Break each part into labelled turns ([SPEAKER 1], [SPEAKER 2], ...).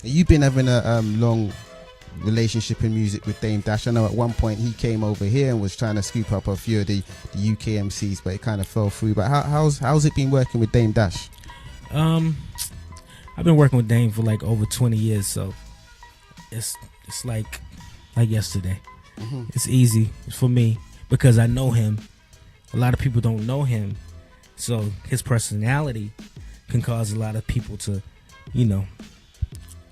[SPEAKER 1] You've been having a long relationship in music with Dame Dash. I know at one point he came over here and was trying to scoop up a few of the UK MCs, but it kind of fell through. But how's it been working with Dame Dash?
[SPEAKER 2] I've been working with Dame for like over 20 years, so it's like yesterday. It's easy for me because I know him. A lot of people don't know him, so his personality can cause a lot of people to,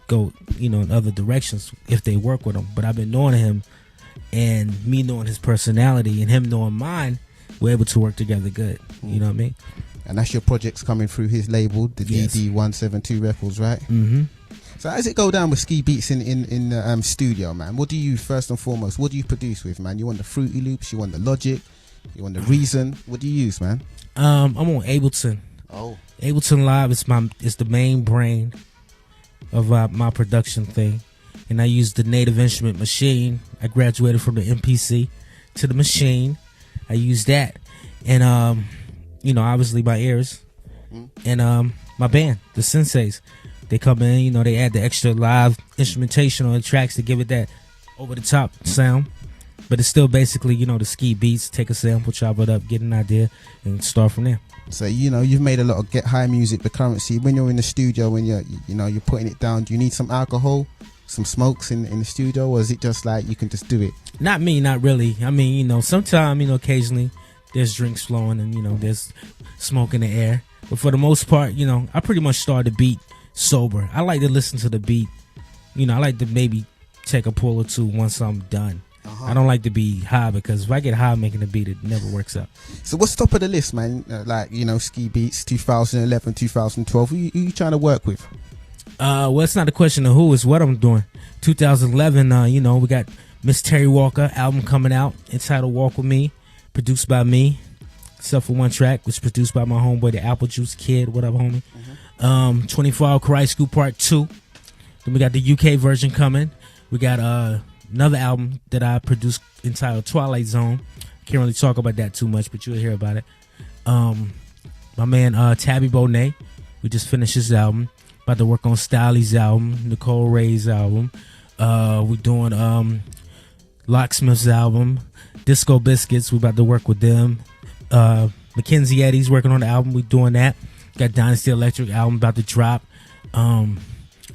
[SPEAKER 2] go, in other directions if they work with him. But I've been knowing him, and me knowing his personality and him knowing mine, we're able to work together good. You know what I mean?
[SPEAKER 1] And that's your projects coming through his label, the DD172 Records, right? Mm-hmm. So how does it go down with SK Beatz in the studio, man? What do you, first and foremost, what do you produce with, man? You want the Fruity Loops, you want the Logic, you want the Reason. What do you use, man?
[SPEAKER 2] I'm on Ableton.
[SPEAKER 1] Oh.
[SPEAKER 2] Ableton Live is the main brain of my production thing. And I use the Native Instrument Machine. I graduated from the MPC to the machine. I use that. And obviously my ears and my band, the Senseis, they come in, they add the extra live instrumentation on the tracks to give it that over the top sound. But it's still basically, the SK Beatz, take a sample, chop it up, get an idea, and start from there.
[SPEAKER 1] So, you've made a lot of Get High music, but currently when you're in the studio, when you're putting it down, do you need some alcohol, some smokes in the studio, or is it just like you can just do it?
[SPEAKER 2] Not me, not really. I mean, sometimes, occasionally there's drinks flowing and, there's smoke in the air. But for the most part, I pretty much start the beat sober. I like to listen to the beat. I like to maybe take a pull or two once I'm done. I don't like to be high because if I get high making the beat, it never works out.
[SPEAKER 1] So what's top of the list, man? SK Beatz 2011, 2012. Who you trying to work with?
[SPEAKER 2] Well, it's not a question of who, it's what I'm doing. 2011, we got Miss Terry Walker album coming out entitled Walk With Me, produced by me, except for one track, which is produced by my homeboy, the Apple Juice Kid. What up, homie? 24 Hour Karate School Part 2. Then we got the UK version coming. We got another album that I produced entitled Twilight Zone. Can't really talk about that too much, but you'll hear about it. My man Tabby Bonet, we just finished his album. About to work on Stylie's album, Nicole Ray's album. We're doing Locksmith's album, Disco Biscuits. We're about to work with them. Mackenzie Eddie's working on the album. We're doing that. Got Dynasty Electric album about to drop. I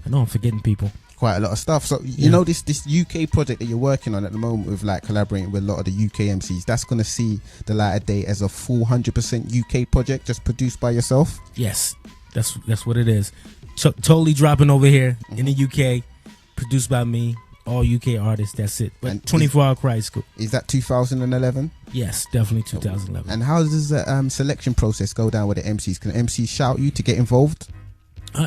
[SPEAKER 2] know I'm forgetting people.
[SPEAKER 1] Quite a lot of stuff. So you know this UK project that you're working on at the moment with like collaborating with a lot of the UK MCs, that's going to see the light of day as a full 100% UK project just produced by yourself?
[SPEAKER 2] Yes, that's what it is. Totally dropping over here in the UK, produced by me, all UK artists, that's it. But 24 Hour Karate School.
[SPEAKER 1] Is that 2011?
[SPEAKER 2] Yes, definitely 2011.
[SPEAKER 1] And how does the selection process go down with the MCs? Can MCs shout you to get involved?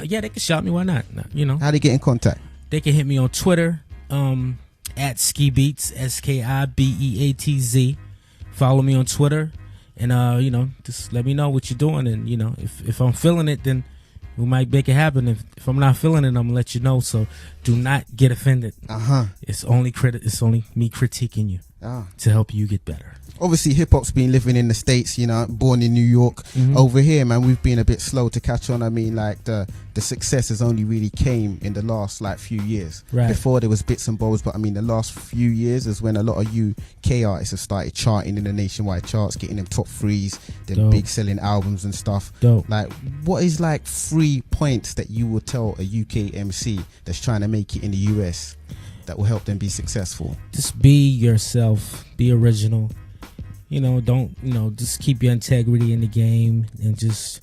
[SPEAKER 2] Yeah, they can shout me, why not?
[SPEAKER 1] How do they get in contact?
[SPEAKER 2] They can hit me on Twitter, at SK Beatz, SKIBEATZ. Follow me on Twitter, and just let me know what you're doing. And if I'm feeling it, then we might make it happen. If I'm not feeling it, I'm gonna let you know. So do not get offended. It's only me critiquing you to help you get better.
[SPEAKER 1] Obviously hip hop's been living in the States, born in New York. Over here, man, we've been a bit slow to catch on. I mean, like the success has only really came in the last few years.
[SPEAKER 2] Right.
[SPEAKER 1] Before there was bits and bobs, but I mean the last few years is when a lot of UK artists have started charting in the nationwide charts, getting them top threes, them big selling albums and stuff.
[SPEAKER 2] Dope.
[SPEAKER 1] Like, what is 3 points that you will tell a UK MC that's trying to make it in the US that will help them be successful?
[SPEAKER 2] Just be yourself, be original. Don't just keep your integrity in the game and just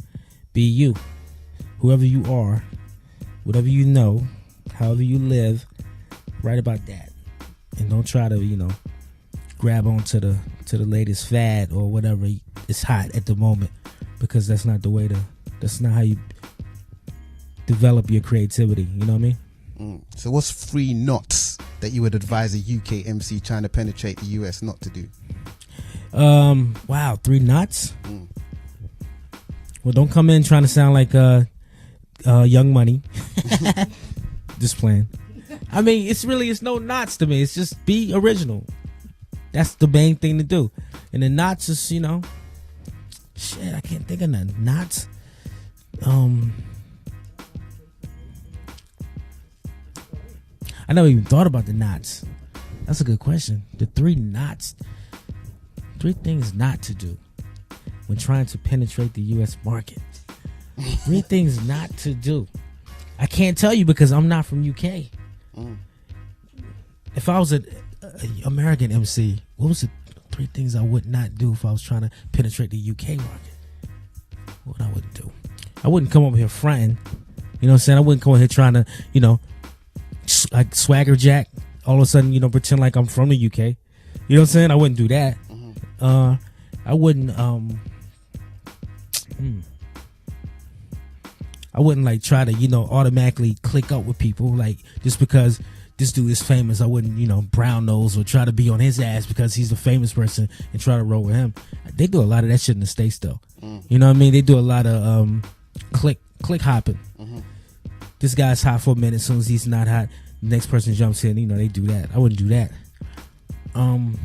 [SPEAKER 2] be you. Whoever you are, whatever you know, however you live, write about that. And don't try to, grab onto the latest fad or whatever is hot at the moment, because that's not how you develop your creativity. You know what I mean?
[SPEAKER 1] So what's 3 knots that you would advise a UK MC trying to penetrate the US not to do?
[SPEAKER 2] Wow, 3 knots. Well, don't come in trying to sound like Young Money. Just playing. I mean, it's no knots to me. It's just be original. That's the main thing to do. And the knots is, shit, I can't think of none. Knots. I never even thought about the knots. That's a good question. The 3 knots. 3 things not to do when trying to penetrate the U.S. market. 3 things not to do. I can't tell you because I'm not from UK. If I was an American MC, what was the 3 things I would not do if I was trying to penetrate the UK market? What I wouldn't do? I wouldn't come over here fronting. You know what I'm saying? I wouldn't come over here trying to, like swagger jack. All of a sudden, pretend like I'm from the UK. You know what I'm saying? I wouldn't do that. I wouldn't. I wouldn't like try to, automatically click up with people like just because this dude is famous. I wouldn't, brown nose or try to be on his ass because he's the famous person and try to roll with him. They do a lot of that shit in the States though. You know what I mean? They do a lot of click hopping. This guy's hot for a minute. As soon as he's not hot, the next person jumps in. They do that. I wouldn't do that. And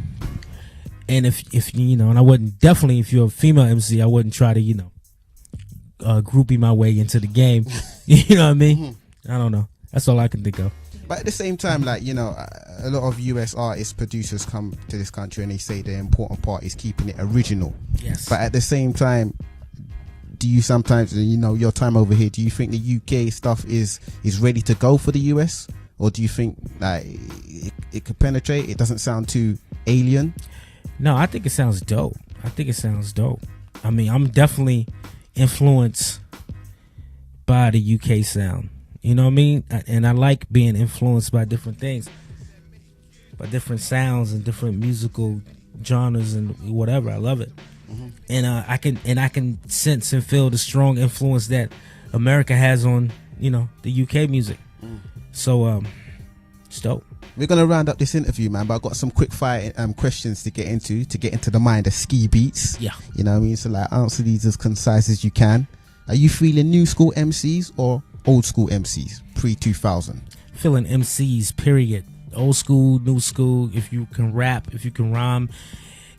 [SPEAKER 2] if and I wouldn't definitely if you're a female MC, I wouldn't try to groupie my way into the game. You know what I mean? I don't know. That's all I can think of.
[SPEAKER 1] But at the same time, like, a lot of US artists, producers come to this country and they say the important part is keeping it original.
[SPEAKER 2] Yes.
[SPEAKER 1] But at the same time, do you sometimes, your time over here, do you think the UK stuff is ready to go for the US? Or do you think like it could penetrate? It doesn't sound too alien?
[SPEAKER 2] No, I think it sounds dope. I mean, I'm definitely influenced by the UK sound. You know what I mean? And I like being influenced by different things, by different sounds and different musical genres and whatever. I love it. And I can sense and feel the strong influence that America has on the UK music. So it's dope.
[SPEAKER 1] We're gonna round up this interview, man, but I've got some quick fire questions to get into the mind of Ski Beatz.
[SPEAKER 2] Yeah.
[SPEAKER 1] You know what I mean? So like answer these as concise as you can. Are you feeling new school MCs or old school MCs pre-2000?
[SPEAKER 2] Feeling MCs, period. Old school, new school. If you can rap, if you can rhyme,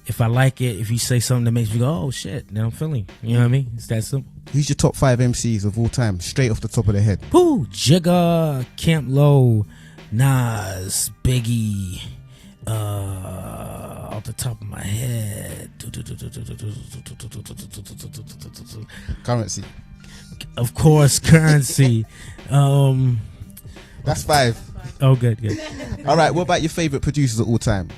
[SPEAKER 2] if I like it, if you say something that makes me go, oh shit, then I'm feeling. You know what I mean? It's that simple.
[SPEAKER 1] Who's your top 5 MCs of all time, straight off the top of the head?
[SPEAKER 2] Woo! Jigga, Camp Low, Nas, Biggie, off the top of my head.
[SPEAKER 1] Currency.
[SPEAKER 2] Of course, Currency.
[SPEAKER 1] That's 5.
[SPEAKER 2] Oh, good.
[SPEAKER 1] All right, what about your favorite producers of all time?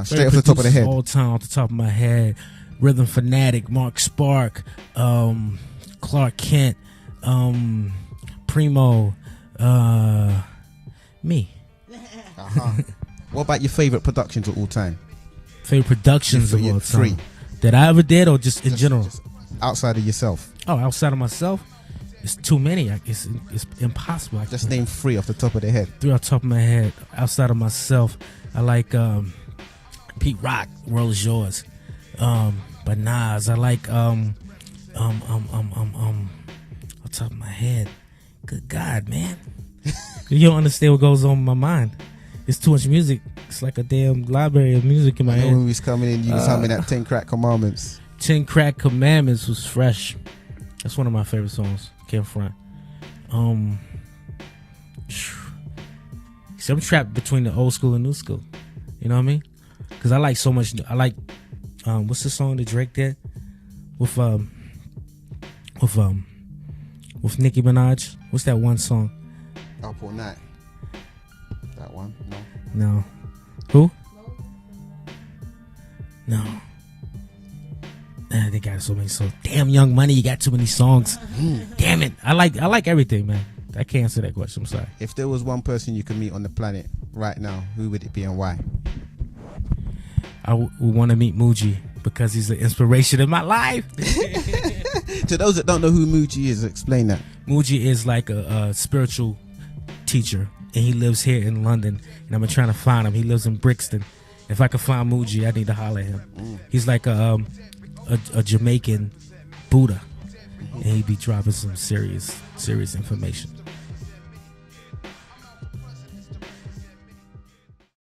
[SPEAKER 1] Straight off the top of the head.
[SPEAKER 2] All time, off the top of my head. Rhythm Fanatic, Mark Spark, Clark Kent, Primo, me.
[SPEAKER 1] What about your favorite productions of all time?
[SPEAKER 2] Favorite productions of all time?
[SPEAKER 1] 3.
[SPEAKER 2] That I ever did or just in general?
[SPEAKER 1] Just outside of yourself.
[SPEAKER 2] Oh, outside of myself? It's too many. It's impossible.
[SPEAKER 1] Just name 3 off the top of the head.
[SPEAKER 2] 3 off the top of my head. Outside of myself, I like Pete Rock, World Is Yours. But Nas, I like off the top of my head. Good God, man. You don't understand what goes on in my mind. It's too much music. It's like a damn library of music in my head.
[SPEAKER 1] When we was coming in, you was humming that 10 Crack Commandments.
[SPEAKER 2] 10 Crack Commandments was fresh. That's one of my favorite songs. Can't front. See, I'm trapped between the old school and new school. You know what I mean? Because I like so much. I like what's the song that Drake did with Nicki Minaj? What's that one song?
[SPEAKER 1] Up All Night. That one?
[SPEAKER 2] No. Who? No. They got so many songs. Damn, Young Money, you got too many songs. Damn it. I like everything, man. I can't answer that question. I'm sorry.
[SPEAKER 1] If there was one person you could meet on the planet right now, who would it be and why?
[SPEAKER 2] I would want to meet Muji because he's an inspiration in my life.
[SPEAKER 1] To those that don't know who Muji is, explain that.
[SPEAKER 2] Muji is like a spiritual teacher, and he lives here in London, and I'm trying to find him. He lives in Brixton. If I could find Muji, I need to holler at him. He's like a Jamaican Buddha, and he'd be dropping some serious information.